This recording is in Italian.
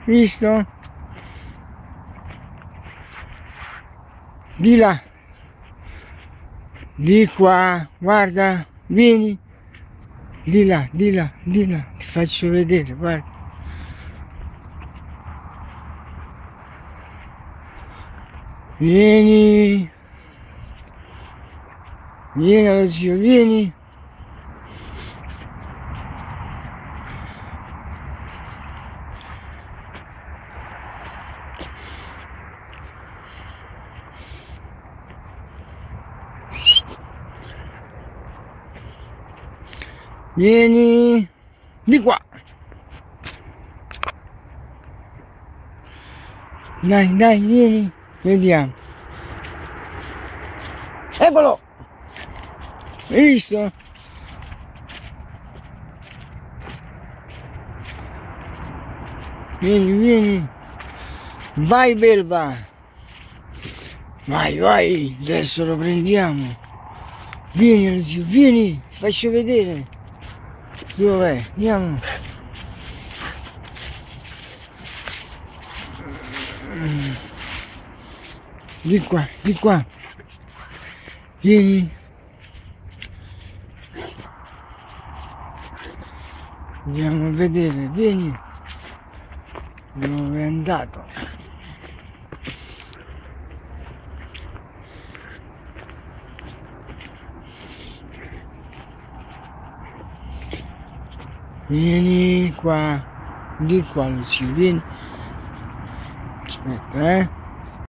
visto? Di là, di qua, guarda, vieni, di là, ti faccio vedere, guarda. Vieni, vieni allo zio, vieni. Vieni di qua. Dai, vieni, vediamo. Eccolo! Hai visto? Vieni. Vai, belva. Vai, adesso lo prendiamo. Vieni, zio, vieni, faccio vedere. Dov'è? Andiamo. Di qua. Vieni. Andiamo a vedere, vieni. Dove è andato? Vieni qua, di qua Lucio, vieni. Aspetta,